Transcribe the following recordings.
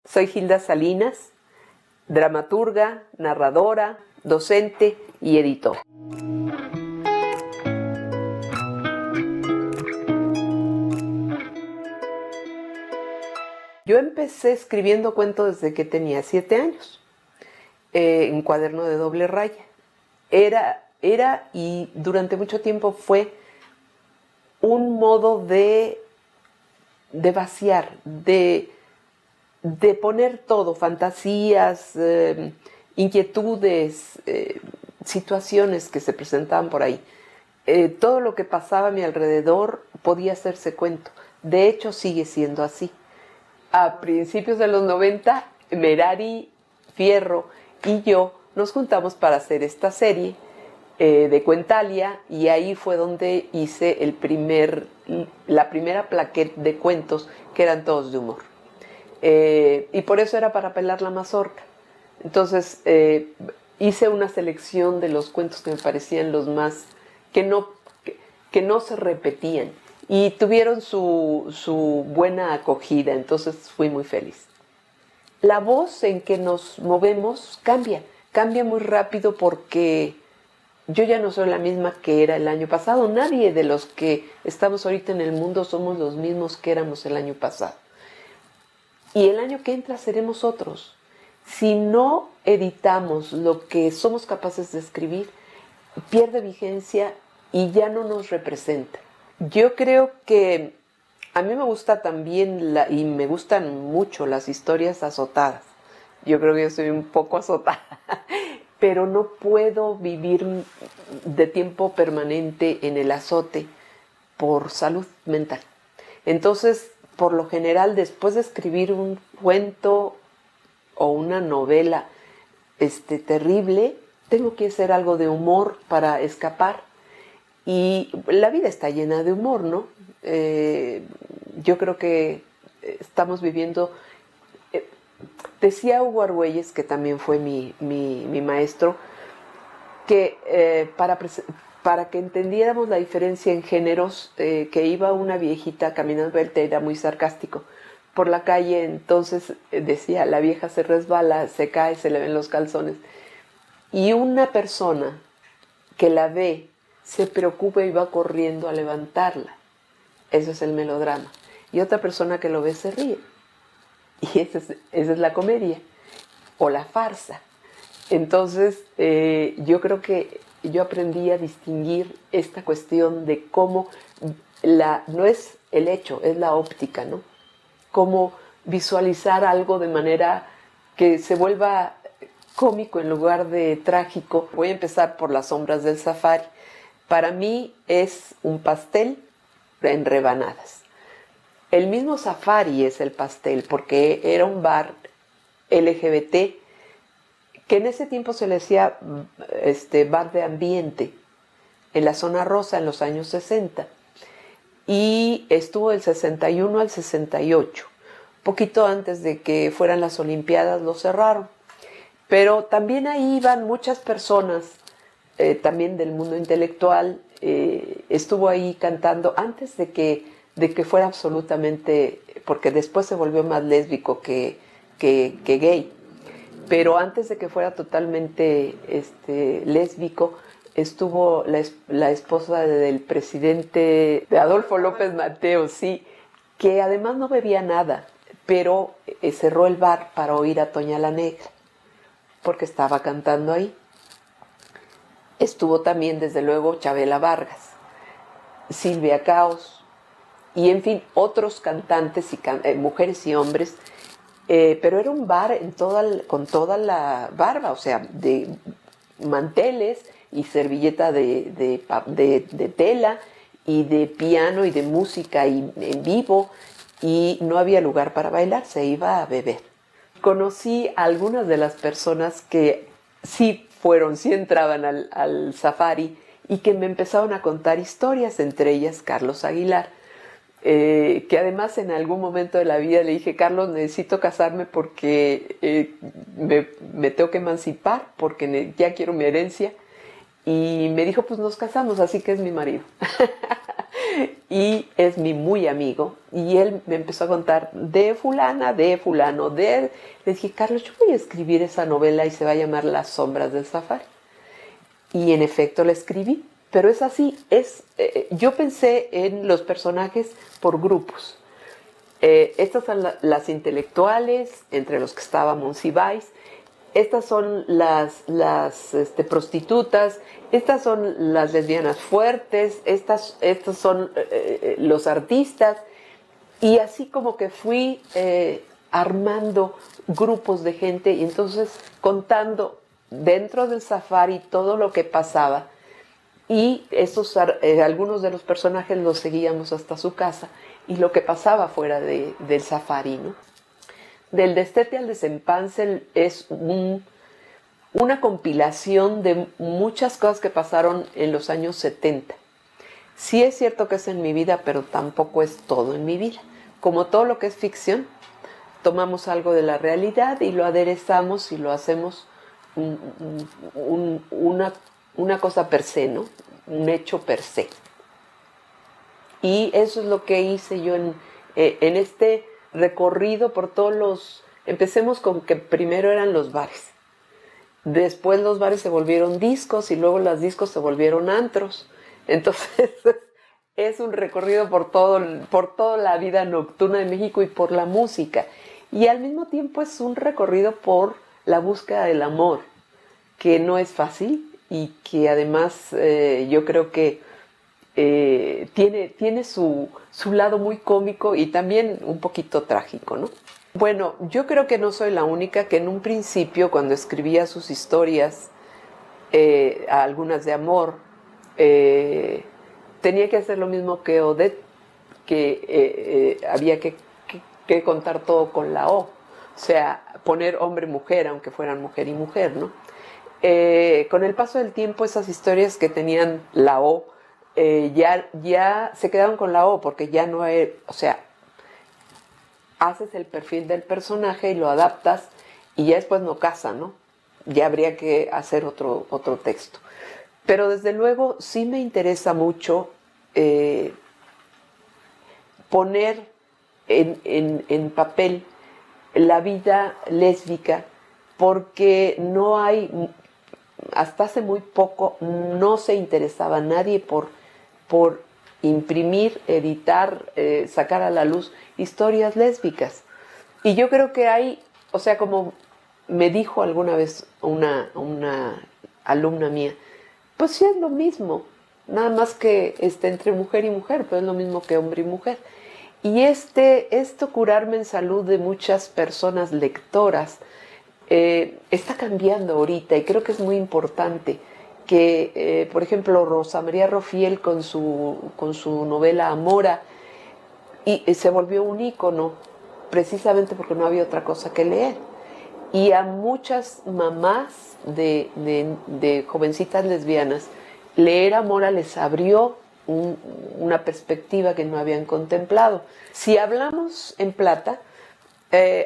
Soy Hilda Salinas, dramaturga, narradora, docente y editora. Yo empecé escribiendo cuentos desde que tenía 7 años, en cuaderno de doble raya. Era y durante mucho tiempo fue un modo de vaciar, de poner todo, fantasías, inquietudes, situaciones que se presentaban por ahí. Todo lo que pasaba a mi alrededor podía hacerse cuento. De hecho, sigue siendo así. A principios de los 90, Merari, Fierro y yo nos juntamos para hacer esta serie de Cuentalia, y ahí fue donde hice la primera plaquette de cuentos que eran todos de humor. Y por eso era para pelar la mazorca. Entonces hice una selección de los cuentos que me parecían los más que no se repetían y tuvieron su buena acogida, entonces fui muy feliz. La voz en que nos movemos cambia muy rápido, porque yo ya no soy la misma que era el año pasado. Nadie de los que estamos ahorita en el mundo somos los mismos que éramos el año pasado. Y el año que entra seremos otros. Si no editamos lo que somos capaces de escribir, pierde vigencia y ya no nos representa. Yo creo que a mí me gusta también y me gustan mucho las historias azotadas. Yo creo que yo soy un poco azotada, pero no puedo vivir de tiempo permanente en el azote por salud mental. Entonces, por lo general, después de escribir un cuento o una novela terrible, tengo que hacer algo de humor para escapar. Y la vida está llena de humor, ¿no? Yo creo que estamos viviendo... decía Hugo Argüelles, que también fue mi maestro, que para que entendiéramos la diferencia en géneros, que iba una viejita caminando, él era muy sarcástico, por la calle, entonces decía, la vieja se resbala, se cae, se le ven los calzones. Y una persona que la ve, se preocupa y va corriendo a levantarla. Eso es el melodrama. Y otra persona que lo ve se ríe. Y esa es la comedia o la farsa. Entonces, yo creo que yo aprendí a distinguir esta cuestión de cómo no es el hecho, es la óptica, ¿no? Cómo visualizar algo de manera que se vuelva cómico en lugar de trágico. Voy a empezar por Las sombras del safari. Para mí es un pastel en rebanadas. El mismo safari es el pastel, porque era un bar LGBT que en ese tiempo se le decía bar de ambiente, en la zona rosa en los años 60. Y estuvo del 61 al 68. Poquito antes de que fueran las Olimpiadas lo cerraron. Pero también ahí iban muchas personas, también del mundo intelectual. Estuvo ahí cantando antes de que fuera absolutamente, porque después se volvió más lésbico que gay, pero antes de que fuera totalmente lésbico, estuvo la esposa del presidente, de Adolfo López Mateos, sí, que además no bebía nada, pero cerró el bar para oír a Toña la Negra, porque estaba cantando ahí. Estuvo también, desde luego, Chabela Vargas, Silvia Caos, y en fin, otros cantantes, mujeres y hombres, pero era un bar con toda la barba, o sea, de manteles y servilleta de tela, y de piano y de música y en vivo, y no había lugar para bailar, se iba a beber. Conocí a algunas de las personas que sí entraban al safari y que me empezaron a contar historias, entre ellas Carlos Aguilar, que además en algún momento de la vida le dije, Carlos, necesito casarme porque me tengo que emancipar, porque ya quiero mi herencia. Y me dijo, pues nos casamos, así que es mi marido. y es mi muy amigo, y él me empezó a contar de fulana, de fulano, de... Le dije, Carlos, yo voy a escribir esa novela y se va a llamar Las sombras del safari. Y en efecto la escribí, pero es así, yo pensé en los personajes por grupos. Estas son las intelectuales, entre los que estaba Monsiváis. Estas son las prostitutas, estas son las lesbianas fuertes, estos son los artistas. Y así como que fui armando grupos de gente y entonces contando dentro del safari todo lo que pasaba. Y algunos de los personajes los seguíamos hasta su casa y lo que pasaba fuera del safari, ¿no? Del Destete al Desempance es una compilación de muchas cosas que pasaron en los años 70. Sí es cierto que es en mi vida, pero tampoco es todo en mi vida. Como todo lo que es ficción, tomamos algo de la realidad y lo aderezamos y lo hacemos una cosa per se, ¿no? Un hecho per se. Y eso es lo que hice yo en este recorrido por todos los... Empecemos con que primero eran los bares. Después los bares se volvieron discos y luego los discos se volvieron antros. Entonces es un recorrido por toda la vida nocturna de México y por la música. Y al mismo tiempo es un recorrido por la búsqueda del amor, que no es fácil y que además yo creo que tiene su lado muy cómico y también un poquito trágico, ¿no? Bueno, yo creo que no soy la única que en un principio, cuando escribía sus historias, algunas de amor, tenía que hacer lo mismo que Odette, que había que contar todo con la O. O sea, poner hombre-mujer, aunque fueran mujer y mujer, ¿no? Con el paso del tiempo, esas historias que tenían la O, ya se quedaron con la O, porque ya no hay, o sea, haces el perfil del personaje y lo adaptas y ya después no casa, ¿no? Ya habría que hacer otro texto. Pero desde luego sí me interesa mucho poner en papel la vida lésbica, porque no hay, hasta hace muy poco, no se interesaba nadie por imprimir, editar, sacar a la luz historias lésbicas. Y yo creo que hay, o sea, como me dijo alguna vez una alumna mía, pues sí es lo mismo, nada más que entre mujer y mujer, pero es lo mismo que hombre y mujer. Y esto curarme en salud de muchas personas lectoras está cambiando ahorita y creo que es muy importante que, por ejemplo, Rosa María Rofiel con su novela Amora se volvió un ícono precisamente porque no había otra cosa que leer. Y a muchas mamás de jovencitas lesbianas, leer Amora les abrió una perspectiva que no habían contemplado. Si hablamos en plata,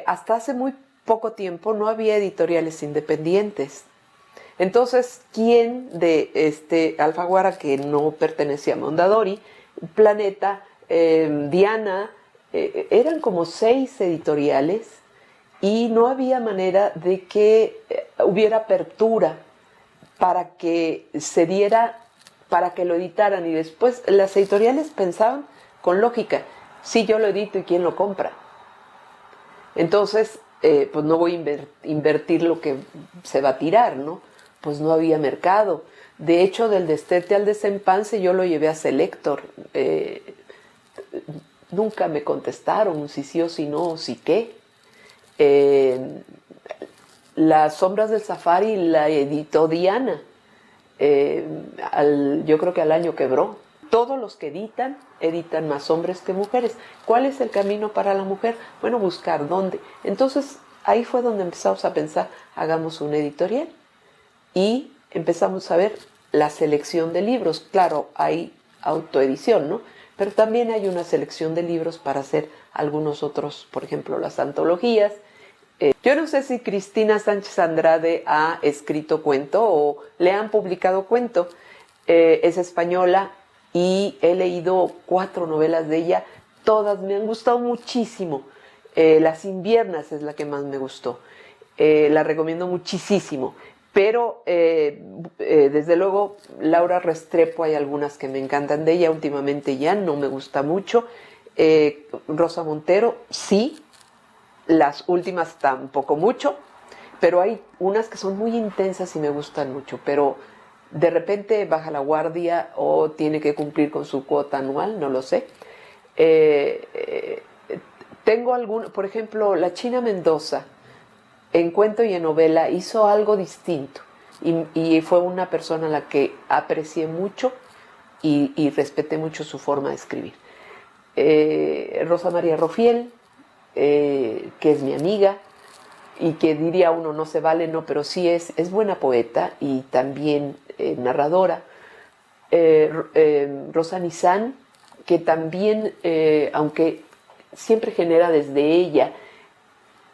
hasta hace muy poco tiempo no había editoriales independientes. Entonces, ¿quién de Alfaguara, que no pertenecía a Mondadori, Planeta, Diana, eran como 6 editoriales y no había manera de que hubiera apertura para que se diera, para que lo editaran, y después las editoriales pensaban con lógica, sí, yo lo edito y ¿quién lo compra? Entonces, pues no voy a invertir lo que se va a tirar, ¿no? Pues no había mercado. De hecho, del Destete al Desempance yo lo llevé a Selector. Nunca me contestaron si sí o si no o si qué. Las sombras del safari la editó Diana. Yo creo que al año quebró. Todos los que editan más hombres que mujeres. ¿Cuál es el camino para la mujer? Bueno, buscar dónde. Entonces, ahí fue donde empezamos a pensar, hagamos una editorial. Y empezamos a ver la selección de libros. Claro, hay autoedición, ¿no? Pero también hay una selección de libros para hacer algunos otros, por ejemplo, las antologías. Yo no sé si Cristina Sánchez Andrade ha escrito cuento o le han publicado cuento. Es española y he leído 4 novelas de ella, todas me han gustado muchísimo. Las inviernas es la que más me gustó, la recomiendo muchísimo, pero desde luego Laura Restrepo hay algunas que me encantan de ella, últimamente ya no me gusta mucho. Rosa Montero sí, las últimas tampoco mucho, pero hay unas que son muy intensas y me gustan mucho, pero de repente baja la guardia o tiene que cumplir con su cuota anual, no lo sé. Tengo algún, por ejemplo, la China Mendoza, en cuento y en novela, hizo algo distinto y fue una persona a la que aprecié mucho y respeté mucho su forma de escribir. Rosa María Rofiel, que es mi amiga, y que diría uno no se vale, no, pero sí es buena poeta y también narradora. Rosa Nizan, que también, aunque siempre genera desde ella,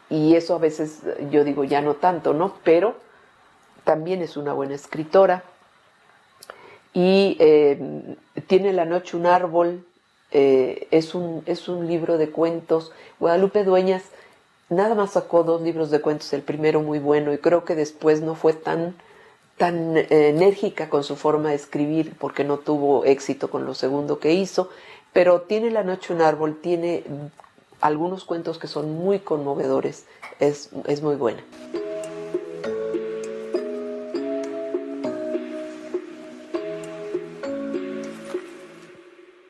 y eso a veces yo digo ya no tanto, ¿no? Pero también es una buena escritora. Y tiene La noche un árbol, es un libro de cuentos. Guadalupe Dueñas nada más sacó 2 libros de cuentos, el primero muy bueno, y creo que después no fue tan enérgica con su forma de escribir porque no tuvo éxito con lo segundo que hizo, pero tiene La noche un árbol, tiene algunos cuentos que son muy conmovedores, es muy buena.